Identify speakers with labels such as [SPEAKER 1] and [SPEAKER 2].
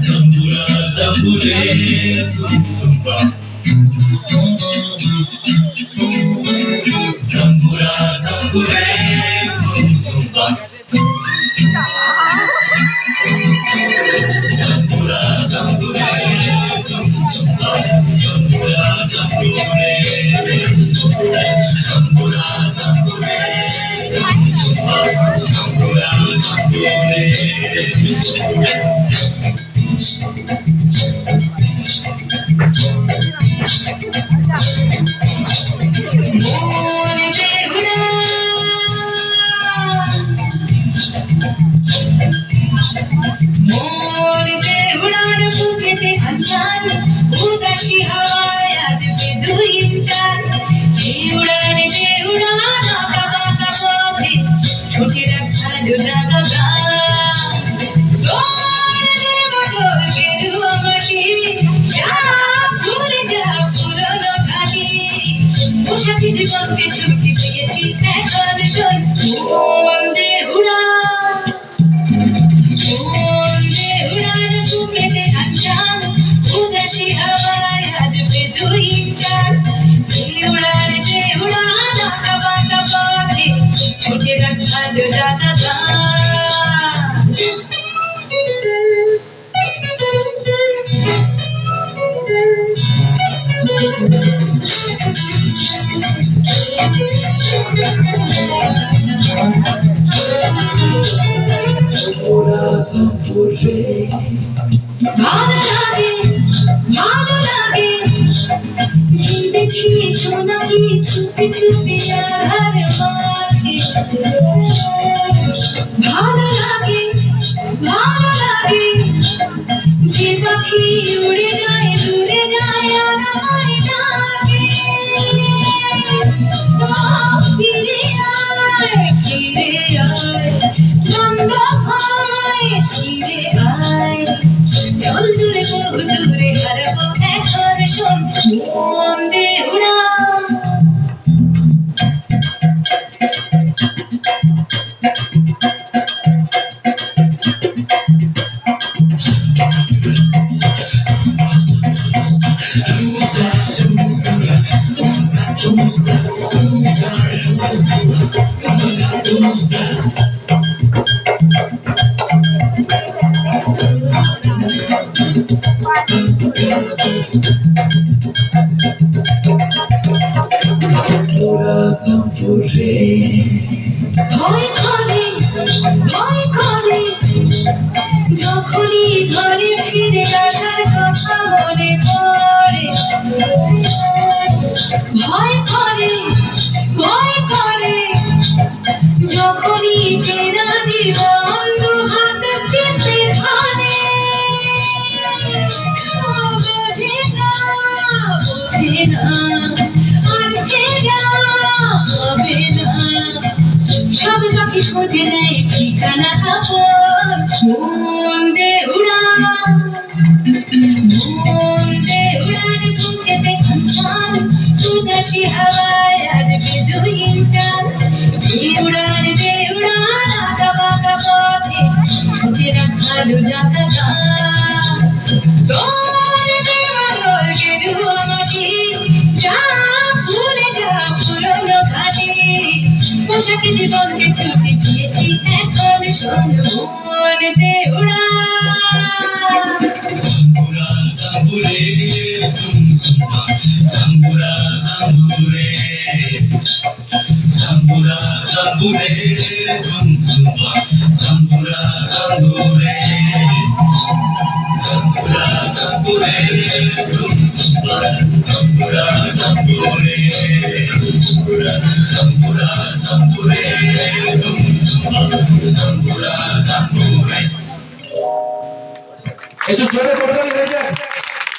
[SPEAKER 1] Zambura, zambure, zumba. Zambura, zambure, zumba. Zambura, zambure, zumba. Zambura, zambure, zambura, zambure, zumba. Zambura, zambure.
[SPEAKER 2] उदासी हवाय आज बेदुइनटार उड़ाने दे उड़ाना कबा कबोधे छोटे रखालु रागा दौड़ने मोटर गेरुआ माटी जा भूले जा पुरानो घाटी उषाती জীবনকে ছুটি দিয়েছি এখন শোন মন দে উড়া उदासी हवाय आज बेदुइनटार उड़ाने दे उड़ाना कबा कबोधे छोटे रखालु रागा ভালো লাগে ঝিল দেখিয়ে জোনাকি ছুপি ছুপি আধার মাঝে ভালো লাগে যে পাখি উড়ে যায় দূরে যায় আর আমায় ডাকে ফিরে আয় নন্দ ভাই ফিরে আয় চল দূরে বহু দূরে হারাবো এখন শোন মন দে উড়া ভয় করে যখনই ঘরে ফিরে আসার কথা মনে পড়ে ভয় করে যখনই চেনা জীবন দু হাত চেপে ধরে বোঝে না আর ফেরা হবে না সব পাখি খোঁজে নেয় ঠিকানা আপন মন দে উড়ান বুকেতে খান উদাসী হাওয়ায় আজ বেদুইনটার উড়ান দে উড়ান কবা কবোধে ছুটে রাখালু রাগা দৌড়ে মালোর গেরুয়া মাটি যা ভুলে যা পুরনো ঘাটি পোশাকে জীবনকে ছুটি দিয়েছি এখন শোন মন দে উড়া
[SPEAKER 1] Zambura, zambure, zumba. Zambura, zambure. Zambura, zambure, zumba. Zambura, zambure. Zambura, zambure, zumba. Zambura, zambure. Zambura, zambure, zumba. Zambura, zambure.
[SPEAKER 3] একটু জোরে করে